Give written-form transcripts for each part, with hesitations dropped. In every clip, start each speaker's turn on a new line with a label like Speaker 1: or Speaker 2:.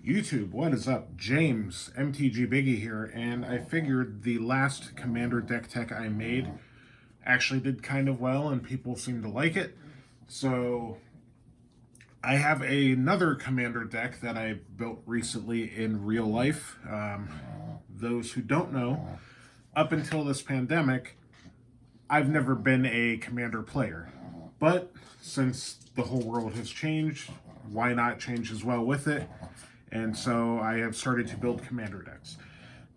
Speaker 1: YouTube, what is up? James, MTG Biggie here, and I figured the last Commander deck tech I made actually did kind of well and people seemed to like it. So I have another Commander deck that I built recently in real life. Those who don't know, up until this pandemic, I've never been a Commander player. But since the whole world has changed, why not change as well with it? And so I have started to build Commander decks.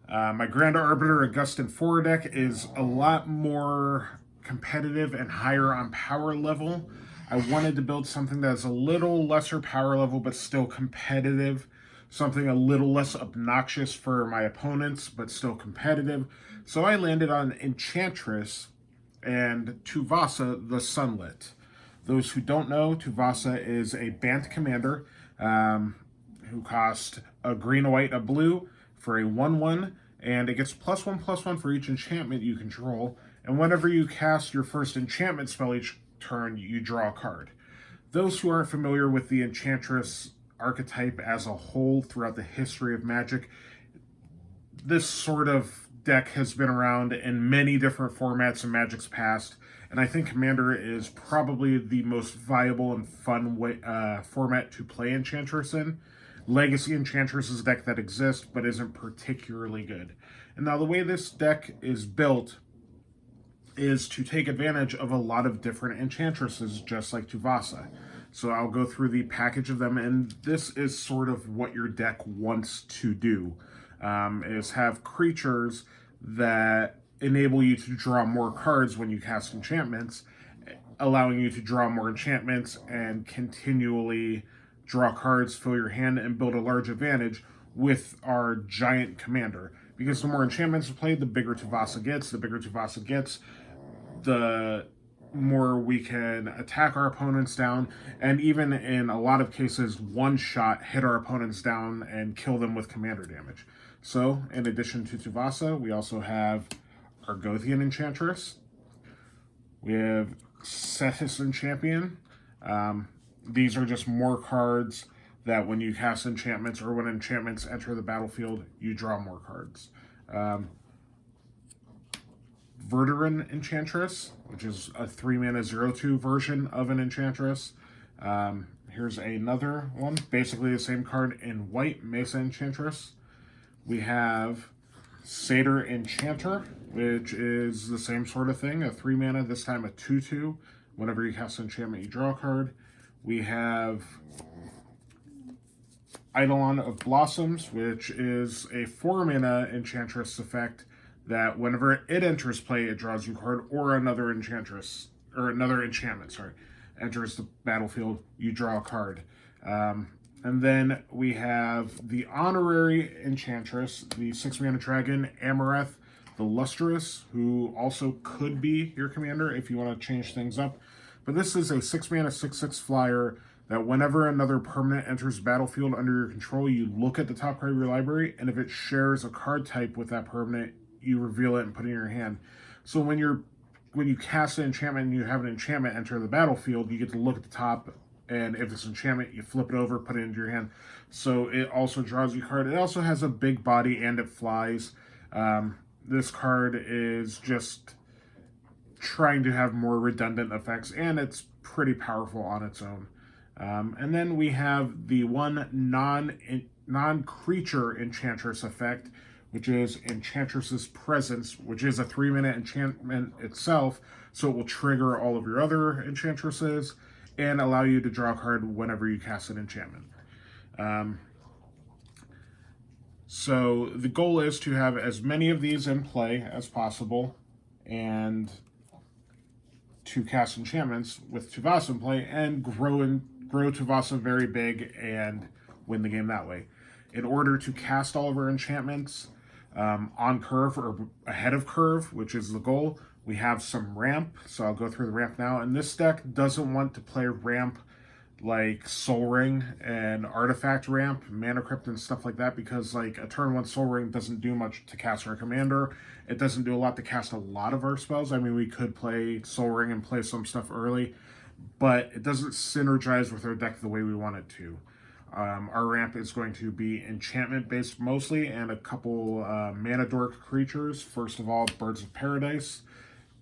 Speaker 1: My Grand Arbiter Augustin 4 deck is a lot more competitive and higher on power level. I wanted to build something that's a little lesser power level but still competitive. Something a little less obnoxious for my opponents but still competitive. So I landed on Enchantress and Tuvasa The Sunlit. Those who don't know, Tuvasa is a Bant commander who cost a green, a white, a blue for a 1/1, and it gets +1/+1 for each enchantment you control. And whenever you cast your first enchantment spell each turn, you draw a card. Those who aren't familiar with the Enchantress archetype as a whole throughout the history of Magic, this sort of deck has been around in many different formats in Magic's past, and I think Commander is probably the most viable and fun format to play Enchantress in. Legacy Enchantress is a deck that exists, but isn't particularly good. And now the way this deck is built is to take advantage of a lot of different Enchantresses, just like Tuvasa. So I'll go through the package of them, and this is sort of what your deck wants to do, is have creatures that enable you to draw more cards when you cast enchantments, allowing you to draw more enchantments and continually draw cards, fill your hand, and build a large advantage with our giant commander. Because the more enchantments played, the bigger Tuvasa gets. The bigger Tuvasa gets, the more we can attack our opponents down, and even in a lot of cases, one-shot hit our opponents down and kill them with commander damage. So, in addition to Tuvasa, we also have Argothian Enchantress. We have Cetizen Champion. These are just more cards that when you cast enchantments or when enchantments enter the battlefield, you draw more cards. Verduran Enchantress, which is a 3-mana 0/2 version of an Enchantress. Here's another one, basically the same card in white, Mesa Enchantress. We have Satyr Enchanter, which is the same sort of thing, a 3-mana, this time a 2/2. Whenever you cast an enchantment, you draw a card. We have Eidolon of Blossoms, which is a 4-mana Enchantress effect that whenever it enters play, it draws you a card, or another Enchantress, or another enchantment, enters the battlefield, you draw a card. And then we have the Honorary Enchantress, the 6-mana dragon, Amareth the Lustrous, who also could be your commander if you want to change things up. But this is a 6-mana 6/6 flyer that whenever another permanent enters the battlefield under your control, you look at the top card of your library, and if it shares a card type with that permanent, you reveal it and put it in your hand. So when you cast an enchantment and you have an enchantment enter the battlefield, you get to look at the top, and if it's enchantment, you flip it over, put it into your hand. So it also draws you a card. It also has a big body and it flies. This card is just trying to have more redundant effects, and it's pretty powerful on its own. And then we have the one non-creature Enchantress effect, which is Enchantress's Presence, which is a 3-mana enchantment itself, so it will trigger all of your other Enchantresses and allow you to draw a card whenever you cast an enchantment. So the goal is to have as many of these in play as possible and to cast enchantments with Tuvasa in play and grow Tuvasa very big and win the game that way. In order to cast all of our enchantments on curve or ahead of curve, which is the goal, we have some ramp. So I'll go through the ramp now. And this deck doesn't want to play ramp like Sol Ring and Artifact ramp, Mana Crypt and stuff like that, because like a turn 1 Sol Ring doesn't do much to cast our commander. It doesn't do a lot to cast a lot of our spells. I mean, we could play Sol Ring and play some stuff early, but it doesn't synergize with our deck the way we want it to. Our ramp is going to be enchantment based mostly, and a couple mana dork creatures. First of all, Birds of Paradise.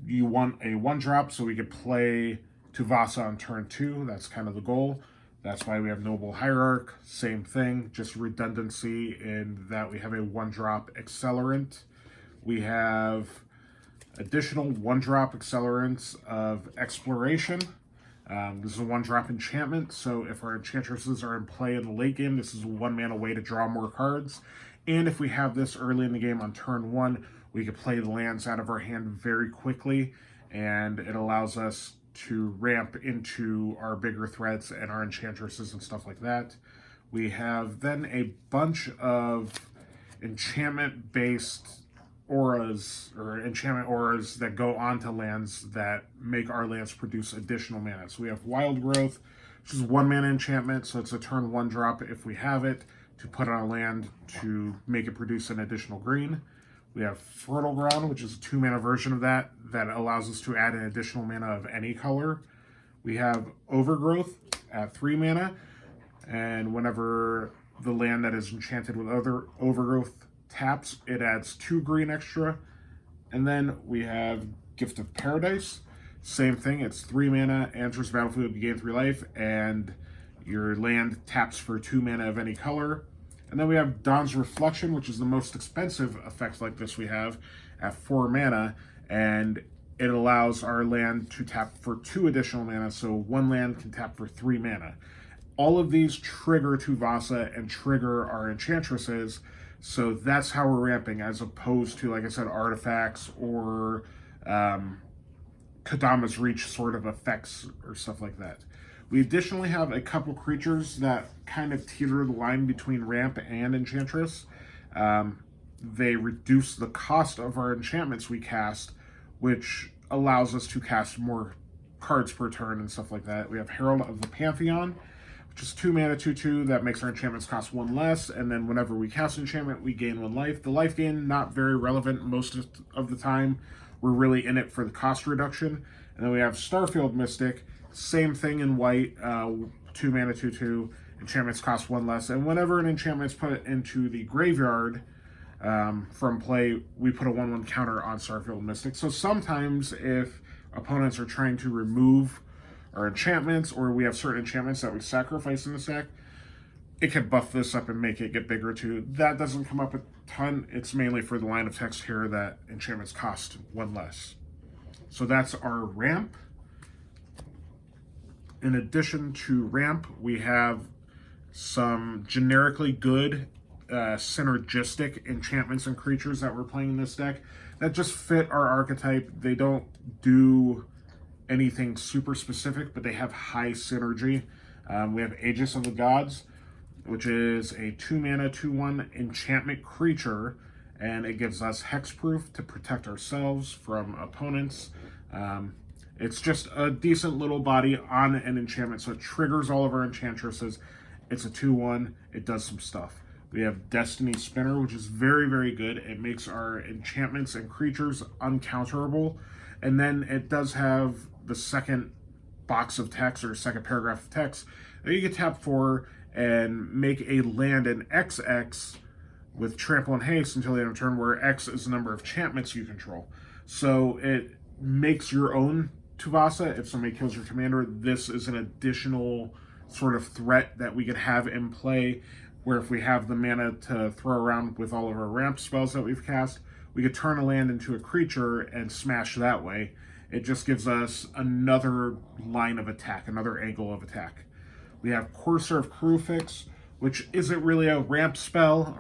Speaker 1: You want a 1-drop so we could play Tuvasa on turn 2. That's kind of the goal. That's why we have Noble Hierarch. Same thing, just redundancy in that we have a 1-drop accelerant. We have additional 1-drop accelerants of Exploration. This is a 1-drop enchantment, so if our Enchantresses are in play in the late game, this is a 1-mana way to draw more cards. And if we have this early in the game on turn 1, we can play the lands out of our hand very quickly, and it allows us to ramp into our bigger threats and our Enchantresses and stuff like that. We have then a bunch of enchantment-based auras, or enchantment auras that go onto lands that make our lands produce additional mana. So we have Wild Growth, which is 1-mana enchantment, so it's a turn 1-drop if we have it, to put on a land to make it produce an additional green. We have Fertile Ground, which is a 2-mana version of that allows us to add an additional mana of any color. We have Overgrowth at 3 mana, and whenever the land that is enchanted with other Overgrowth taps, it adds 2 green extra. And then we have Gift of Paradise. Same thing, it's 3 mana, enters battlefield, you gain 3 life, and your land taps for 2 mana of any color. And then we have Dawn's Reflection, which is the most expensive effect like this we have, at 4 mana, and it allows our land to tap for 2 additional mana, so 1 land can tap for 3 mana. All of these trigger Tuvasa and trigger our Enchantresses, so that's how we're ramping, as opposed to, like I said, artifacts or Kodama's Reach sort of effects or stuff like that. We additionally have a couple creatures that kind of teeter the line between ramp and Enchantress. They reduce the cost of our enchantments we cast, which allows us to cast more cards per turn and stuff like that. We have Herald of the Pantheon, which is 2 mana, 2/2, that makes our enchantments cost 1 less, and then whenever we cast enchantment, we gain 1 life. The life gain, not very relevant most of the time. We're really in it for the cost reduction. And then we have Starfield Mystic, same thing in white, 2 mana, 2/2, enchantments cost 1 less, and whenever an enchantment is put into the graveyard from play, we put a 1/1 counter on Starfield Mystic. So sometimes if opponents are trying to remove our enchantments, or we have certain enchantments that we sacrifice in the deck, it can buff this up and make it get bigger too. That doesn't come up a ton. It's mainly for the line of text here that enchantments cost 1 less. So that's our ramp. In addition to ramp, we have some generically good synergistic enchantments and creatures that we're playing in this deck that just fit our archetype. They don't do anything super specific, but they have high synergy. We have Aegis of the Gods, which is a 2 mana, 2/1 enchantment creature, and it gives us hexproof to protect ourselves from opponents. It's just a decent little body on an enchantment, so it triggers all of our Enchantresses. It's a 2/1, it does some stuff. We have Destiny Spinner, which is very, very good. It makes our enchantments and creatures uncounterable. And then it does have the second box of text, or second paragraph of text, that you can tap for and make a land an XX with trample and haste until the end of turn, where X is the number of enchantments you control. So it makes your own Tuvasa. If somebody kills your commander, this is an additional sort of threat that we could have in play, where if we have the mana to throw around with all of our ramp spells that we've cast, we could turn a land into a creature and smash that way. It just gives us another line of attack, another angle of attack. We have Courser of Crufix, which isn't really a ramp spell,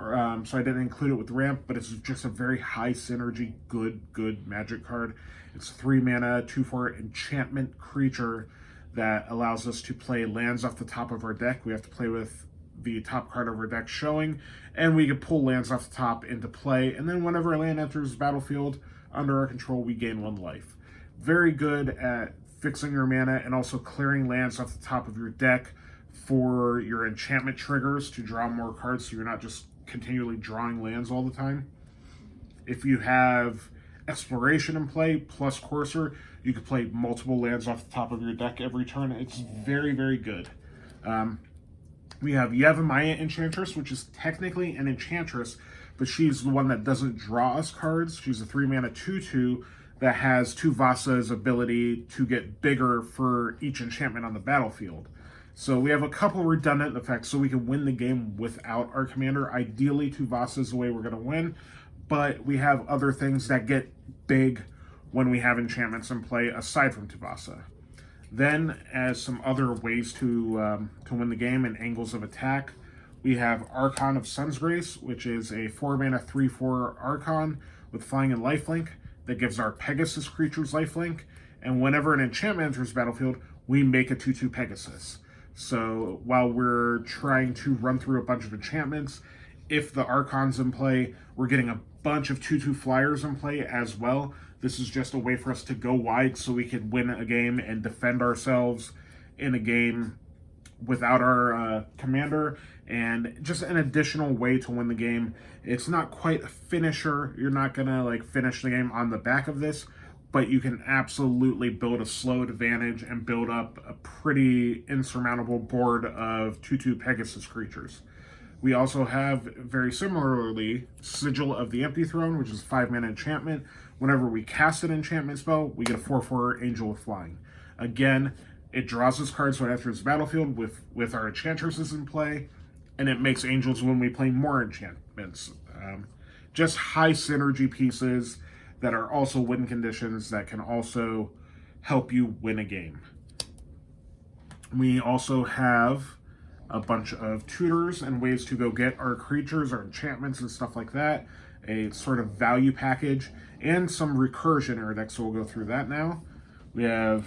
Speaker 1: so I didn't include it with ramp, but it's just a very high synergy, good magic card. It's 3 mana, 2/4 enchantment creature that allows us to play lands off the top of our deck. We have to play with the top card of our deck showing, and we can pull lands off the top into play, and then whenever a land enters the battlefield under our control, we gain 1 life. Very good at fixing your mana and also clearing lands off the top of your deck for your enchantment triggers to draw more cards, so you're not just continually drawing lands all the time. If you have Exploration in play plus Courser, you can play multiple lands off the top of your deck every turn. It's very, very good. We have Yevamaya Enchantress, which is technically an Enchantress, but she's the one that doesn't draw us cards. She's a 3-mana 2/2 that has Tuvasa's ability to get bigger for each enchantment on the battlefield. So we have a couple redundant effects so we can win the game without our commander. Ideally, Tuvasa is the way we're going to win, but we have other things that get big when we have enchantments in play aside from Tuvasa. Then, as some other ways to win the game and angles of attack, we have Archon of Sun's Grace, which is a 4-mana 3/4 Archon with flying and lifelink that gives our Pegasus creatures lifelink. And whenever an enchantment enters the battlefield, we make a 2/2 Pegasus. So while we're trying to run through a bunch of enchantments, if the Archon's in play, we're getting a bunch of 2/2 flyers in play as well. This is just a way for us to go wide so we can win a game and defend ourselves in a game without our commander, and just an additional way to win the game. It's not quite a finisher. You're not going to like finish the game on the back of this, but you can absolutely build a slow advantage and build up a pretty insurmountable board of 2/2 Pegasus creatures. We also have, very similarly, Sigil of the Empty Throne, which is a 5-mana enchantment. Whenever we cast an enchantment spell, we get a 4/4 Angel with Flying. Again, it draws us cards when it enters the battlefield with our Enchantresses in play, and it makes Angels when we play more enchantments. Just high synergy pieces that are also win conditions that can also help you win a game. We also have a bunch of tutors and ways to go get our creatures, our enchantments, and stuff like that. A sort of value package and some recursion in our deck, so we'll go through that now. We have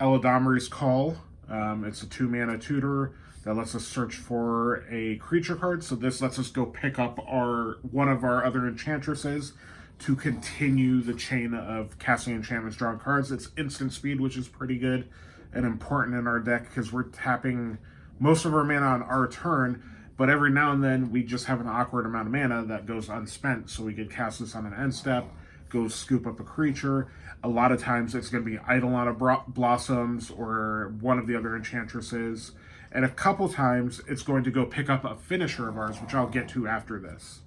Speaker 1: Eladamri's Call. It's a 2-mana tutor that lets us search for a creature card. So this lets us go pick up one of our other enchantresses to continue the chain of casting enchantments, drawing cards. It's instant speed, which is pretty good and important in our deck because we're tapping most of our mana on our turn, but every now and then we just have an awkward amount of mana that goes unspent, so we could cast this on an end step, go scoop up a creature. A lot of times it's going to be Eidolon of Blossoms or one of the other enchantresses, and a couple times it's going to go pick up a finisher of ours, which I'll get to after this.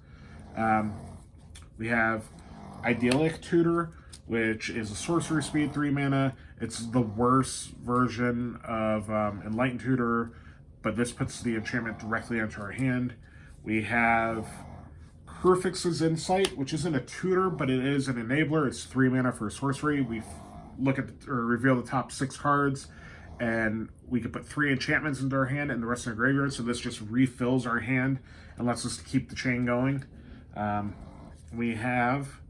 Speaker 1: We have Idyllic Tutor, which is a sorcery speed 3-mana. It's the worst version of Enlightened Tutor, but this puts the enchantment directly into our hand. We have Krufix's Insight, which isn't a tutor, but it is an enabler. It's 3-mana for sorcery. We look at or reveal the top 6 cards, and we can put 3 enchantments into our hand and the rest in our graveyard. So this just refills our hand and lets us keep the chain going. We have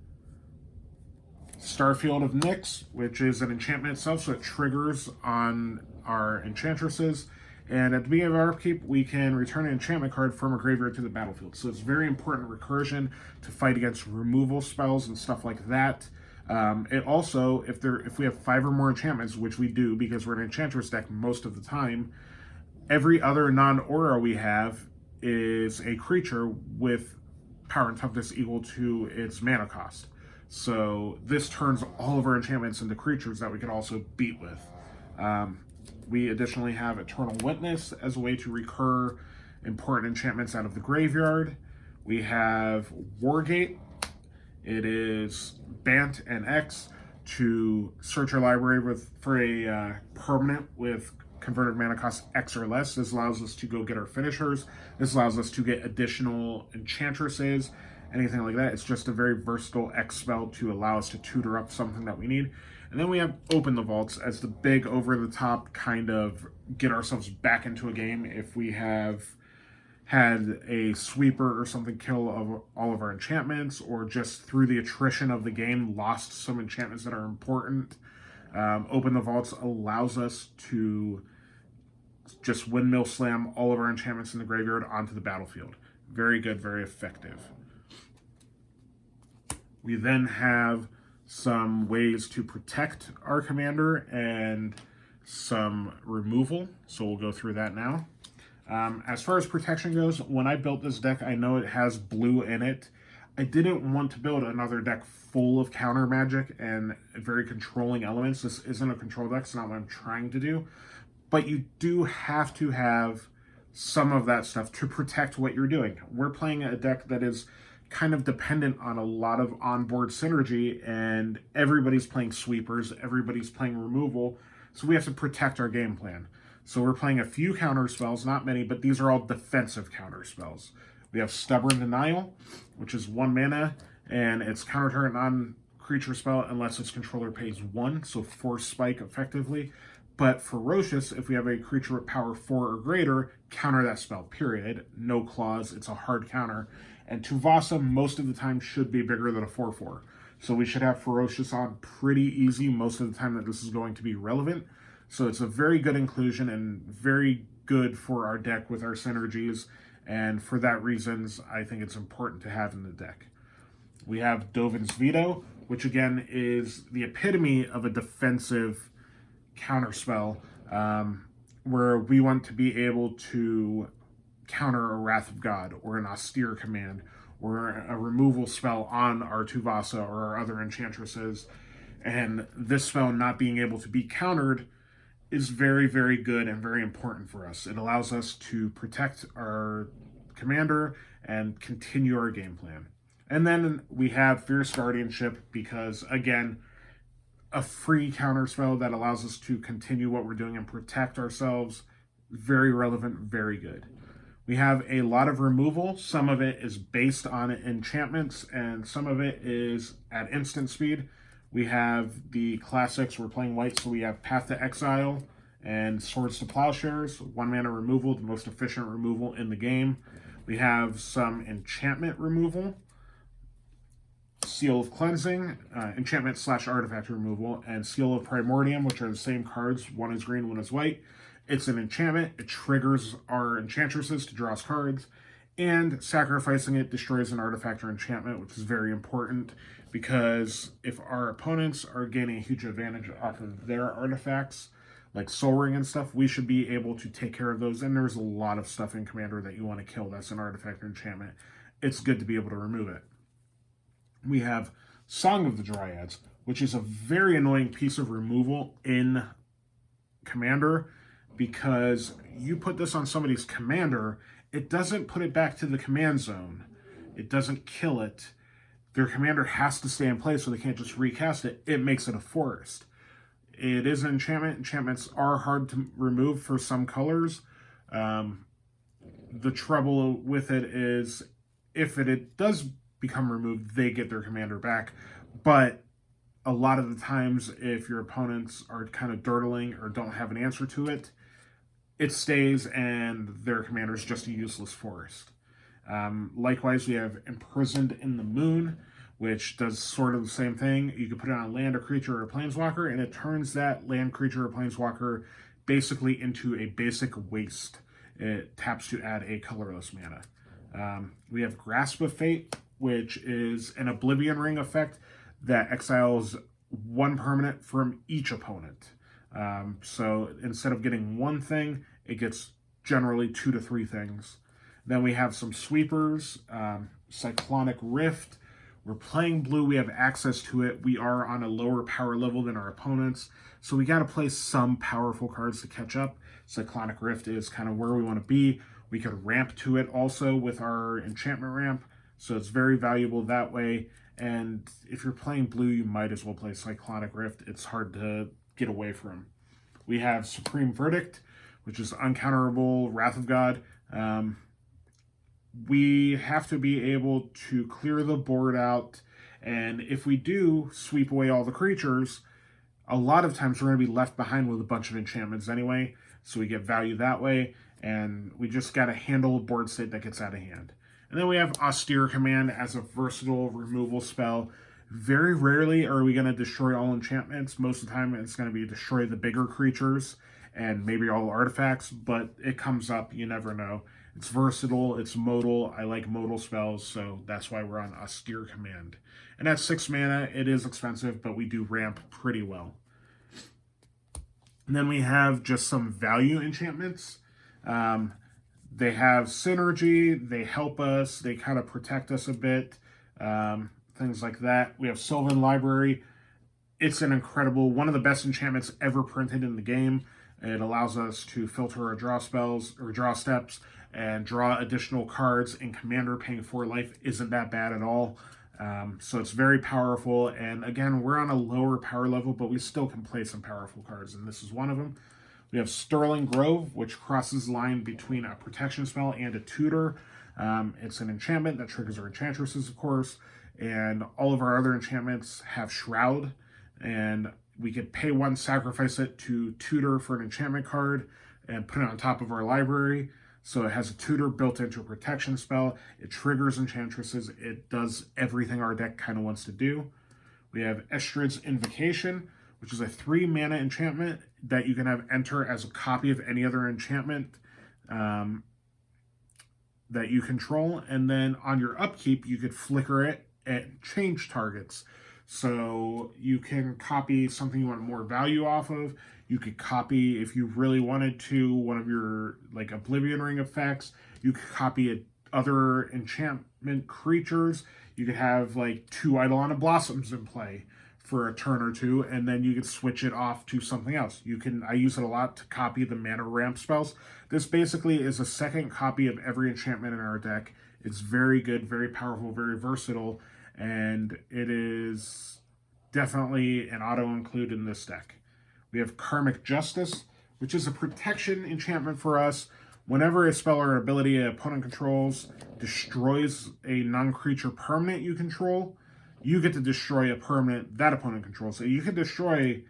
Speaker 1: Starfield of Nyx, which is an enchantment itself, so it triggers on our enchantresses. And at the beginning of our upkeep, we can return an enchantment card from a graveyard to the battlefield. So it's very important recursion to fight against removal spells and stuff like that. It also, if we have 5 or more enchantments, which we do because we're an Enchantress deck most of the time, every other non-aura we have is a creature with power and toughness equal to its mana cost. So this turns all of our enchantments into creatures that we can also beat with. We additionally have Eternal Witness as a way to recur important enchantments out of the graveyard. We have Wargate. It is Bant and X to search our library for a permanent with converted mana cost X or less. This allows us to go get our finishers. This allows us to get additional enchantresses, anything like that. It's just a very versatile X spell to allow us to tutor up something that we need. And then we have Open the Vaults as the big over-the-top kind of get ourselves back into a game if we have had a sweeper or something kill of all of our enchantments, or just through the attrition of the game lost some enchantments that are important. Open the Vaults allows us to just windmill slam all of our enchantments in the graveyard onto the battlefield. Very good, very effective. We then have some ways to protect our commander and some removal, so we'll go through that now. As far as protection goes, when I built this deck, I know it has blue in it. I didn't want to build another deck full of counter magic and very controlling elements. This isn't a control deck, it's not what I'm trying to do. But you do have to have some of that stuff to protect what you're doing. We're playing a deck that is kind of dependent on a lot of onboard synergy, and everybody's playing sweepers, everybody's playing removal, so we have to protect our game plan. So we're playing a few counter spells, not many, but these are all defensive counter spells. We have Stubborn Denial, which is 1 mana, and it's counter target non-creature spell unless its controller pays 1, so Force Spike effectively. But Ferocious, if we have a creature with power 4 or greater, counter that spell, period. No clause, it's a hard counter. And Tuvasa, most of the time, should be bigger than a 4/4. So we should have Ferocious on pretty easy most of the time that this is going to be relevant. So it's a very good inclusion and very good for our deck with our synergies. And for that reasons, I think it's important to have in the deck. We have Dovin's Veto, which again is the epitome of a defensive counterspell, where we want to be able to counter a Wrath of God or an Austere command or a removal spell on our Tuvasa or our other Enchantresses. And this spell not being able to be countered is very, very good and very important for us. It allows us to protect our commander and continue our game plan. And then we have Fierce Guardianship because, again, a free counter spell that allows us to continue what we're doing and protect ourselves. Very relevant, very good. We have a lot of removal. Some of it is based on enchantments, and some of it is at instant speed. We have the classics. We're playing white, so we have Path to Exile and Swords to Plowshares. 1 mana removal, the most efficient removal in the game. We have some enchantment removal. Seal of Cleansing, enchantment / artifact removal, and Seal of Primordium, which are the same cards. 1 is green, 1 is white. It's an enchantment. It triggers our Enchantresses to draw us cards, and sacrificing it destroys an artifact or enchantment, which is very important because if our opponents are gaining a huge advantage off of their artifacts, like Soul Ring and stuff, we should be able to take care of those. And there's a lot of stuff in Commander that you want to kill that's an artifact or enchantment. It's good to be able to remove it. We have Song of the Dryads, which is a very annoying piece of removal in Commander because you put this on somebody's commander, it doesn't put it back to the command zone. It doesn't kill it. Their commander has to stay in place, so they can't just recast it. It makes it a forest. It is an enchantment. Enchantments are hard to remove for some colors. The trouble with it is if it does become removed, they get their commander back. But a lot of the times, if your opponents are kind of durdling or don't have an answer to it, it stays and their commander is just a useless forest. Likewise, we have Imprisoned in the Moon, which does sort of the same thing. You can put it on a land, a creature, or a planeswalker, and it turns that land, creature, or planeswalker basically into a basic waste. It taps to add a colorless mana. We have Grasp of Fate, which is an Oblivion Ring effect that exiles 1 permanent from each opponent. So instead of getting 1 thing, it gets generally 2 to 3 things. Then we have some sweepers, Cyclonic Rift. We're playing blue, we have access to it. We are on a lower power level than our opponents, so we got to play some powerful cards to catch up. Cyclonic Rift is kind of where we want to be. We could ramp to it also with our enchantment ramp, so it's very valuable that way. And if you're playing blue, you might as well play Cyclonic Rift. It's hard to get away from. We have Supreme Verdict, which is uncounterable Wrath of God. We have to be able to clear the board out, and if we do sweep away all the creatures, a lot of times we're going to be left behind with a bunch of enchantments anyway, so we get value that way, and we just got to handle a board state that gets out of hand. And then we have Austere Command as a versatile removal spell. Very rarely are we going to destroy all enchantments. Most of the time it's going to be destroy the bigger creatures and maybe all artifacts, but it comes up, you never know. It's versatile, it's modal. I like modal spells, so that's why we're on Austere Command. And at 6 mana, it is expensive, but we do ramp pretty well. And then we have just some value enchantments. They have synergy, they help us, they kind of protect us a bit, things like that. We have Sylvan Library. It's an incredible, one of the best enchantments ever printed in the game. It allows us to filter our draw spells or draw steps, and draw additional cards in Commander. Paying 4 life isn't that bad at all. So it's very powerful, and again, we're on a lower power level, but we still can play some powerful cards, and this is one of them. We have Sterling Grove, which crosses the line between a protection spell and a tutor. It's an enchantment that triggers our Enchantresses, of course, and all of our other enchantments have Shroud, and we could pay 1, sacrifice it to tutor for an enchantment card, and put it on top of our library. So it has a tutor built into a protection spell. It triggers Enchantresses. It does everything our deck kind of wants to do. We have Estrid's Invocation, which is a 3 mana enchantment that you can have enter as a copy of any other enchantment that you control. And then on your upkeep, you could flicker it and change targets. So you can copy something you want more value off of. You could copy, if you really wanted to, one of your like Oblivion Ring effects. You could copy other enchantment creatures. You could have like 2 Eidolon Blossoms in play for a turn or 2, and then you could switch it off to something else. I use it a lot to copy the mana ramp spells. This basically is a second copy of every enchantment in our deck. It's very good, very powerful, very versatile, and it is definitely an auto include in this deck. We have Karmic Justice, which is a protection enchantment for us. Whenever a spell or ability an opponent controls destroys a non-creature permanent you control, you get to destroy a permanent that opponent controls. So you can destroy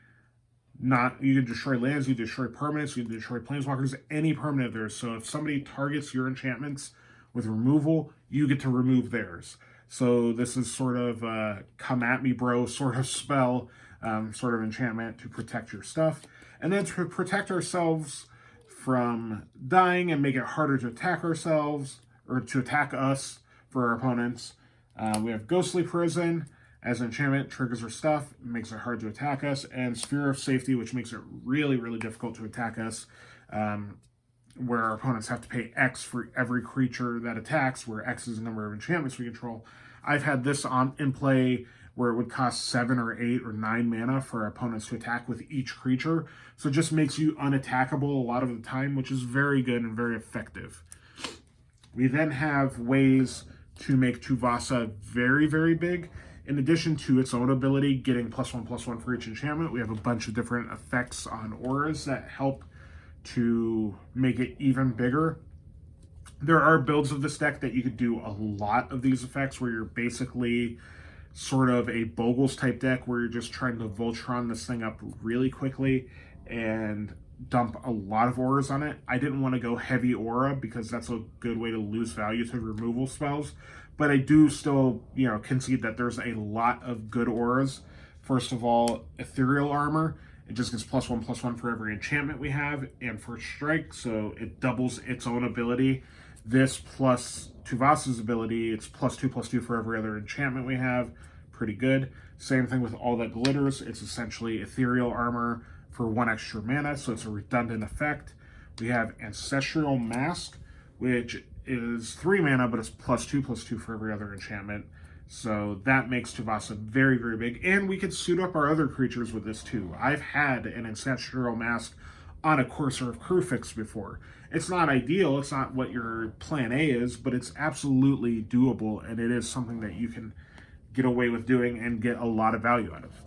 Speaker 1: lands, you can destroy permanents, you can destroy planeswalkers, any permanent there. So if somebody targets your enchantments with removal, you get to remove theirs. So this is sort of a come at me bro sort of spell, sort of enchantment to protect your stuff. And then to protect ourselves from dying and make it harder to attack ourselves, or to attack us for our opponents, we have Ghostly Prison as an enchantment, triggers our stuff, makes it hard to attack us, and Sphere of Safety, which makes it really, really difficult to attack us, where our opponents have to pay X for every creature that attacks, where X is the number of enchantments we control. I've had this in play where it would cost 7 or 8 or 9 mana for our opponents to attack with each creature. So it just makes you unattackable a lot of the time, which is very good and very effective. We then have ways to make Tuvasa very, very big. In addition to its own ability, getting +1/+1 for each enchantment, we have a bunch of different effects on auras that help to make it even bigger. There are builds of this deck that you could do a lot of these effects, where you're basically sort of a Bogles type deck where you're just trying to Voltron this thing up really quickly and dump a lot of auras on it. I didn't want to go heavy aura because that's a good way to lose value to removal spells, but I do still, concede that there's a lot of good auras. First of all, Ethereal Armor. It just gets +1/+1 for every enchantment we have, and First Strike, so it doubles its own ability. This plus Tuvasa's ability, it's +2/+2 for every other enchantment we have. Pretty good. Same thing with All That Glitters. It's essentially Ethereal Armor for 1 extra mana, so it's a redundant effect. We have Ancestral Mask, which is 3 mana, but it's +2/+2 for every other enchantment. So that makes Tuvasa very, very big. And we could suit up our other creatures with this too. I've had an Ancestral Mask on a Courser of Kruphix before. It's not ideal, it's not what your plan A is, but it's absolutely doable, and it is something that you can get away with doing and get a lot of value out of.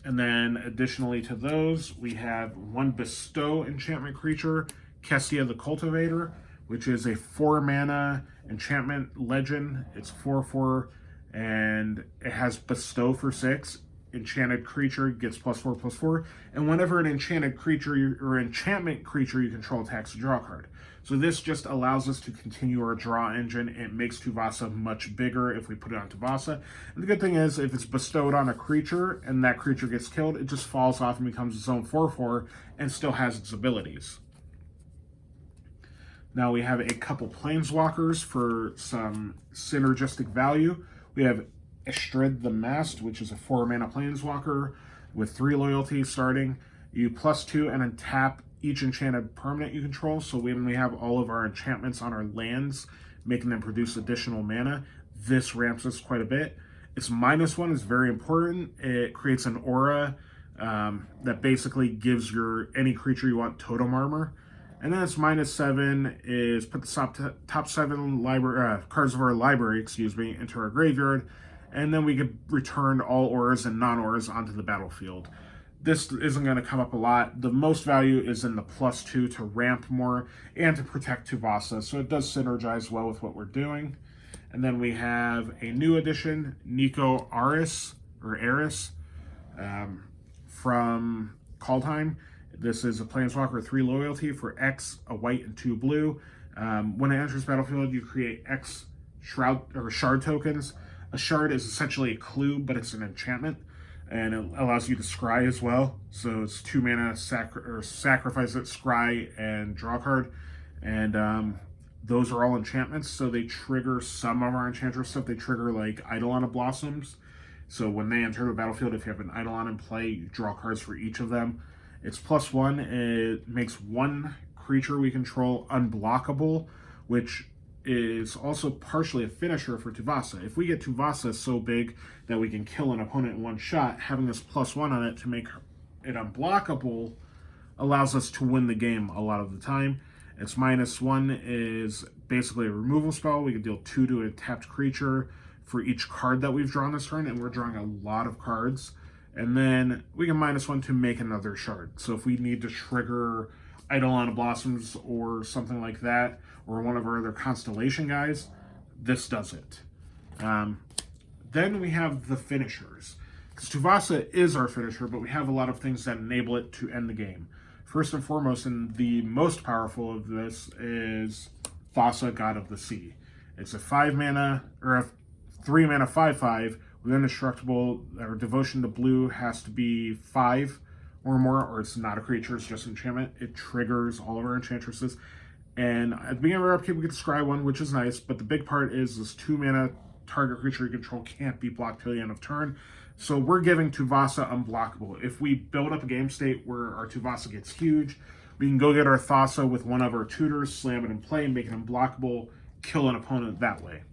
Speaker 1: And then additionally to those, we have 1 Bestow enchantment creature, Kestia the Cultivator, which is a 4 mana enchantment legend. It's 4/4, and it has Bestow for 6. Enchanted creature gets +4/+4, and whenever an enchanted creature or enchantment creature you control attacks, draw a card. So this just allows us to continue our draw engine. It makes Tuvasa much bigger if we put it on Tuvasa. And the good thing is, if it's bestowed on a creature and that creature gets killed, it just falls off and becomes its own 4/4 and still has its abilities. Now we have a couple Planeswalkers for some synergistic value. We have Estrid the Mast, which is a 4 mana Planeswalker with 3 loyalty starting. You +2 and then tap each enchanted permanent you control. So when we have all of our enchantments on our lands, making them produce additional mana, this ramps us quite a bit. Its -1 is very important. It creates an aura that basically gives any creature you want totem armor. And then its -7 is put the top 7 library cards of our library, into our graveyard, and then we can return all auras and non-auras onto the battlefield. This isn't going to come up a lot. The most value is in the +2 to ramp more and to protect Tuvasa, so it does synergize well with what we're doing. And then we have a new addition, Nico Aris, from Kaldheim. This is a Planeswalker 3 loyalty for X, a white, and 2 blue. When it enters battlefield, you create X shard tokens. A shard is essentially a clue, but it's an enchantment, and it allows you to scry as well. So it's 2 mana, sacrifice it, scry, and draw a card. And those are all enchantments, so they trigger some of our Enchantress stuff. They trigger like Eidolon of Blossoms. So when they enter the battlefield, if you have an Eidolon in play, you draw cards for each of them. It's +1. It makes one creature we control unblockable, which is also partially a finisher for Tuvasa. If we get Tuvasa so big that we can kill an opponent in one shot, having this +1 on it to make it unblockable allows us to win the game a lot of the time. Its -1 is basically a removal spell. We can deal 2 to a tapped creature for each card that we've drawn this turn, and we're drawing a lot of cards. And then we can -1 to make another shard. So if we need to trigger Eidolon of Blossoms or something like that, or one of our other Constellation guys, this does it. Then we have the finishers. Because Tuvasa is our finisher, but we have a lot of things that enable it to end the game. First and foremost, and the most powerful of this, is Fossa God of the Sea. It's a 5 mana, or a 3 mana 5/5 with indestructible. Our devotion to blue has to be 5 or more, or it's not a creature, it's just enchantment. It triggers all of our Enchantresses. And at the beginning of our upkeep, we get to scry 1, which is nice, but the big part is this 2 mana target creature you control can't be blocked till the end of turn. So we're giving Tuvasa unblockable. If we build up a game state where our Tuvasa gets huge, we can go get our Thassa with one of our tutors, slam it in play, make it unblockable, kill an opponent that way.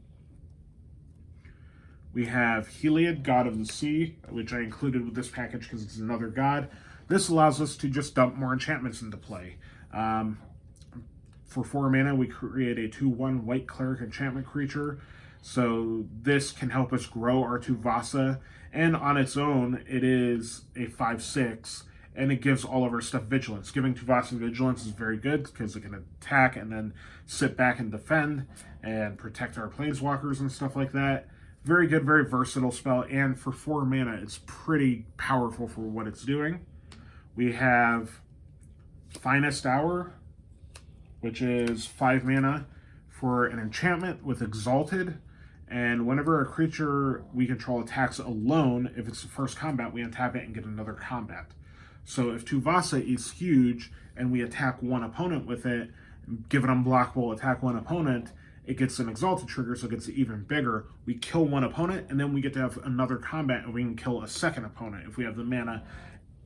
Speaker 1: We have Heliod, God of the Sea, which I included with this package because it's another god. This allows us to just dump more enchantments into play. For 4 mana, we create a 2/1 white cleric enchantment creature. So this can help us grow our Tuvasa. And on its own, it is a 5/6, and it gives all of our stuff vigilance. Giving Tuvasa vigilance is very good because it can attack and then sit back and defend and protect our planeswalkers and stuff like that. Very good, very versatile spell, and for 4 mana, it's pretty powerful for what it's doing. We have Finest Hour, which is 5 mana for an enchantment with Exalted. And whenever a creature we control attacks alone, if it's the first combat, we untap it and get another combat. So if Tuvasa is huge and we attack one opponent with it, give it unblockable, attack one opponent, it gets an Exalted trigger, so it gets even bigger. We kill one opponent, and then we get to have another combat, and we can kill a second opponent if we have the mana,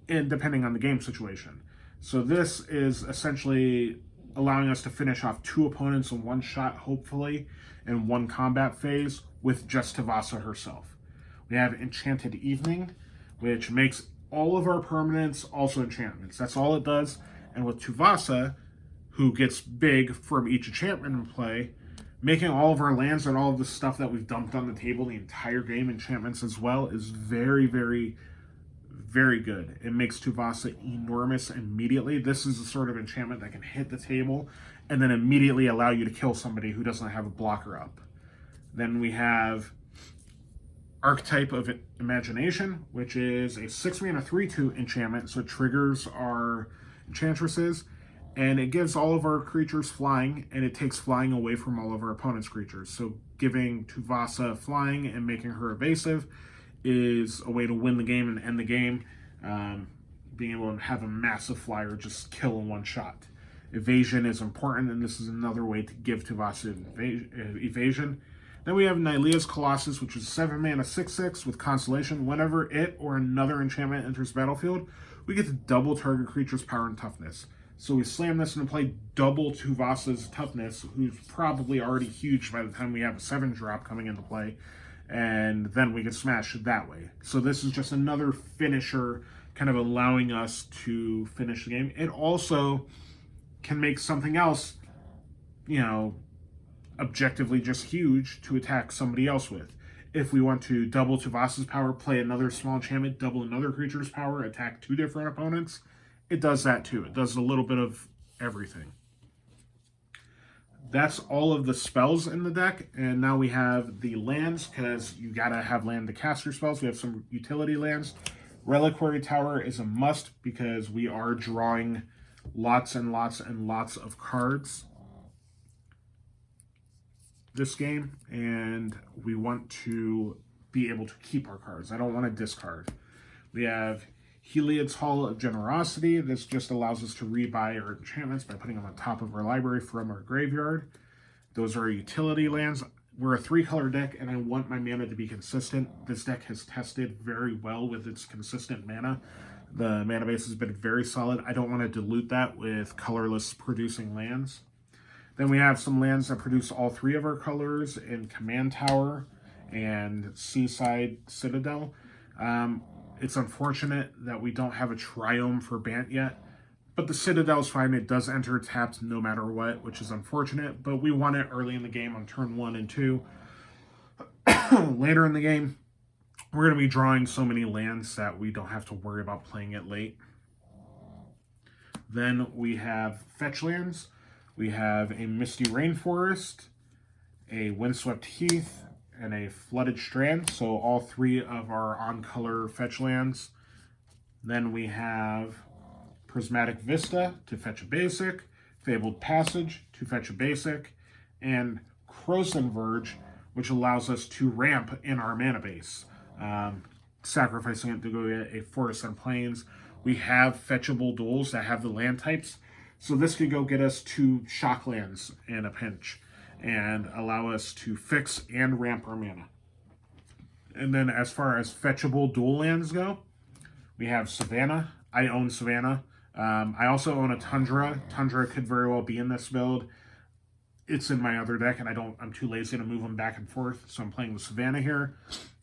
Speaker 1: and depending on the game situation. So this is essentially allowing us to finish off 2 opponents in one shot, hopefully, in one combat phase with just Tuvasa herself. We have Enchanted Evening, which makes all of our permanents also enchantments. That's all it does. And with Tuvasa, who gets big from each enchantment in play, making all of our lands and all of the stuff that we've dumped on the table the entire game, enchantments as well, is very, very, very good. It makes Tuvasa enormous immediately. This is the sort of enchantment that can hit the table and then immediately allow you to kill somebody who doesn't have a blocker up. Then we have Archetype of Imagination, which is a 6 mana 3/2 enchantment, so it triggers our Enchantresses, and it gives all of our creatures flying, and it takes flying away from all of our opponent's creatures. So giving Tuvasa flying and making her evasive is a way to win the game and end the game. Being able to have a massive flyer just kill in one shot. Evasion is important, and this is another way to give Tuvasa evasion. Then we have Nailius Colossus, which is 7 mana 6/6 with Constellation. Whenever it or another enchantment enters battlefield, we get to double target creature's power and toughness. So we slam this into play, double Tuvasa's toughness, who's probably already huge by the time we have a 7-drop coming into play, and then we can smash it that way. So this is just another finisher, kind of allowing us to finish the game. It also can make something else, you know, objectively just huge to attack somebody else with. If we want to double Tuvasa's power, play another small enchantment, double another creature's power, attack 2 different opponents, it does that too. It does a little bit of everything. That's all of the spells in the deck, and now we have the lands, because you gotta have land to cast your spells. We have some utility lands. Reliquary Tower is a must, because we are drawing lots and lots and lots of cards this game, and we want to be able to keep our cards. I don't want to discard. We have Heliod's Hall of Generosity. This just allows us to rebuy our enchantments by putting them on top of our library from our graveyard. Those are utility lands. We're a 3-color deck, and I want my mana to be consistent. This deck has tested very well with its consistent mana. The mana base has been very solid. I don't want to dilute that with colorless producing lands. Then we have some lands that produce all 3 of our colors in Command Tower and Seaside Citadel. It's unfortunate that we don't have a Triome for Bant yet, but the Citadel's fine. It does enter tapped no matter what, which is unfortunate, but we want it early in the game on turn 1 and 2. Later in the game, we're going to be drawing so many lands that we don't have to worry about playing it late. Then we have fetch lands. We have a Misty Rainforest, a Windswept Heath, and a Flooded Strand. So all 3 of our on-color fetch lands. Then we have Prismatic Vista to fetch a basic, Fabled Passage to fetch a basic, and Croson Verge, which allows us to ramp in our mana base, sacrificing it to go get a Forest and Plains. We have fetchable duels that have the land types, so this could go get us 2 shock lands in a pinch and allow us to fix and ramp our mana. And then as far as fetchable dual lands go, we have Savannah. I own Savannah. I also own a Tundra. Tundra could very well be in this build. It's in my other deck, and I'm too lazy to move them back and forth, so I'm playing with Savannah here.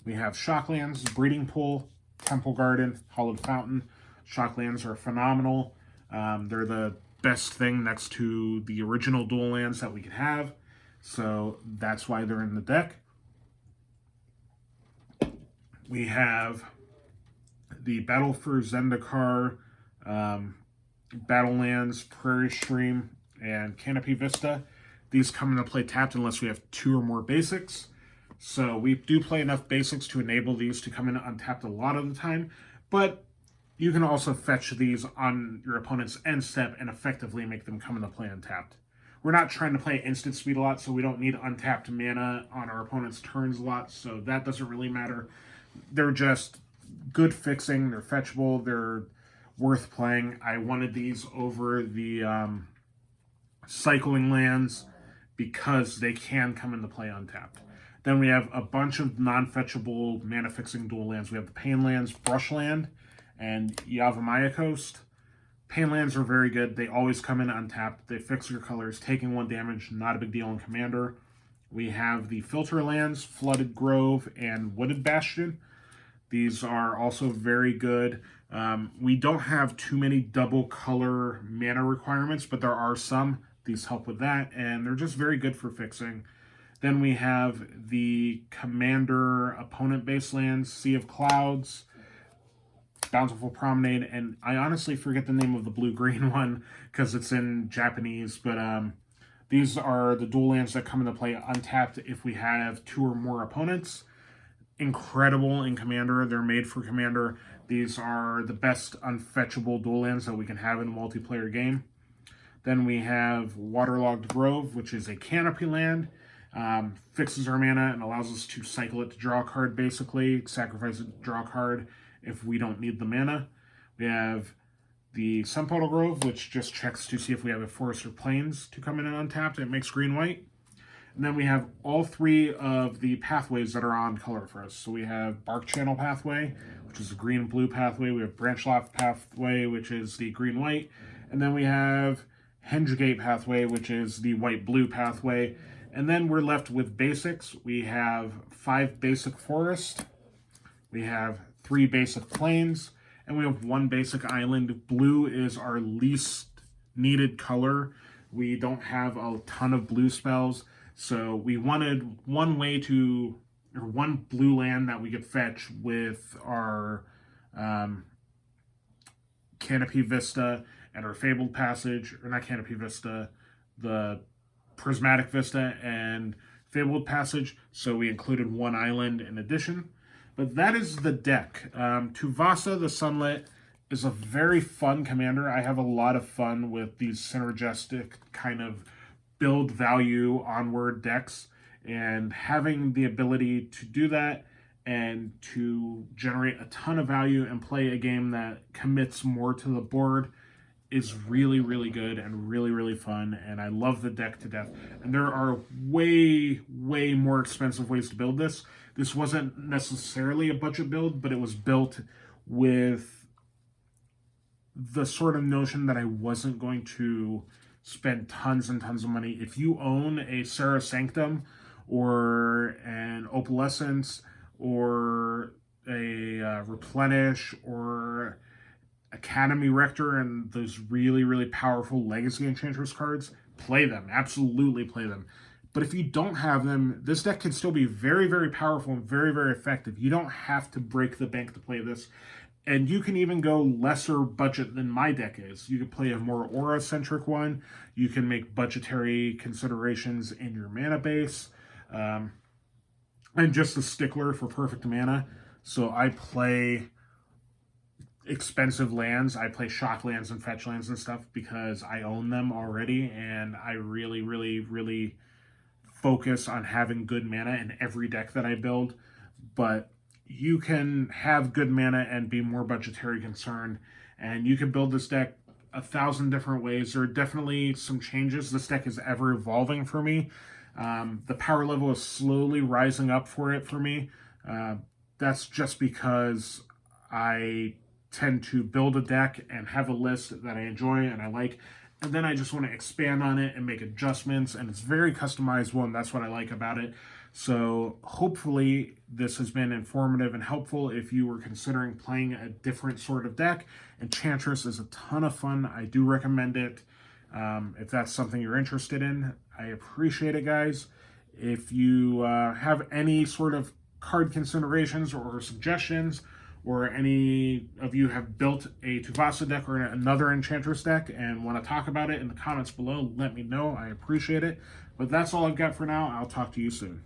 Speaker 1: We have Shocklands, Breeding Pool, Temple Garden, Hollowed Fountain. Shocklands are phenomenal. They're the best thing next to the original dual lands that we could have, so that's why they're in the deck. We have the Battle for Zendikar, Battlelands, Prairie Stream, and Canopy Vista. These come into play tapped unless we have 2 or more basics. So we do play enough basics to enable these to come in untapped a lot of the time, but you can also fetch these on your opponent's end step and effectively make them come into play untapped. We're not trying to play instant speed a lot, so we don't need untapped mana on our opponent's turns a lot, so that doesn't really matter. They're just good fixing, they're fetchable, they're worth playing. I wanted these over the cycling lands because they can come into play untapped. Then we have a bunch of non-fetchable mana-fixing dual lands. We have the Pain Lands, Brushland, and Yavimaya Coast. Pain Lands are very good. They always come in untapped. They fix your colors. Taking 1 damage, not a big deal in Commander. We have the Filter Lands, Flooded Grove, and Wooded Bastion. These are also very good. We don't have too many double color mana requirements, but there are some. These help with that, and they're just very good for fixing. Then we have the Commander opponent-based lands, Sea of Clouds, Bountiful Promenade, and I honestly forget the name of the blue-green one because it's in Japanese, but these are the dual lands that come into play untapped if we have 2 or more opponents. Incredible in Commander. They're made for Commander. These are the best unfetchable dual lands that we can have in a multiplayer game. Then we have Waterlogged Grove, which is a canopy land. Fixes our mana and allows us to cycle it to draw a card, basically. Sacrifice it to draw a card if we don't need the mana. We have the Sunportal Grove, which just checks to see if we have a Forest or Plains to come in and untapped. It makes green-white. And then we have all 3 of the pathways that are on color for us. So we have Bark Channel Pathway, which is a green-blue pathway. We have Branch Loft Pathway, which is the green-white. And then we have Hendrigate Pathway, which is the white-blue pathway. And then we're left with basics. We have 5 basic forest. We have 3 basic plains. And we have 1 basic island. Blue is our least needed color. We don't have a ton of blue spells, so we wanted one blue land that we could fetch with our Canopy Vista and our Fabled Passage, or not Canopy Vista, the Prismatic Vista and Fabled Passage, so we included one island in addition. But that is the deck. Tuvasa The Sunlit is a very fun commander. I have a lot of fun with these synergistic kind of build value onward decks, and having the ability to do that and to generate a ton of value and play a game that commits more to the board is really, really good and really, really fun. And I love the deck to death. And there are way, way more expensive ways to build this. This wasn't necessarily a budget build, but it was built with the sort of notion that I wasn't going to spend tons and tons of money. If you own a Serra Sanctum or an Opalescence or a Replenish or Academy Rector and those really, really powerful Legacy Enchantress cards, play them. Absolutely play them. But if you don't have them, this deck can still be very, very powerful and very, very effective. You don't have to break the bank to play this. And you can even go lesser budget than my deck is. You can play a more aura-centric one. You can make budgetary considerations in your mana base. I'm just a stickler for perfect mana. So I play expensive lands. I play shock lands and fetch lands and stuff because I own them already. And I really, really, really focus on having good mana in every deck that I build. But you can have good mana and be more budgetary concerned, and you can build this deck 1,000 different ways. There are definitely some changes. This deck is ever evolving for me. The power level is slowly rising up for it for me. That's just because I tend to build a deck and have a list that I enjoy and I like, and then I just want to expand on it and make adjustments, and it's very customizable, and that's what I like about it. So hopefully this has been informative and helpful if you were considering playing a different sort of deck. Enchantress is a ton of fun. I do recommend it if that's something you're interested in. I appreciate it, guys. If you have any sort of card considerations or suggestions, or any of you have built a Tuvasa deck or another Enchantress deck and want to talk about it in the comments below, let me know. I appreciate it. But that's all I've got for now. I'll talk to you soon.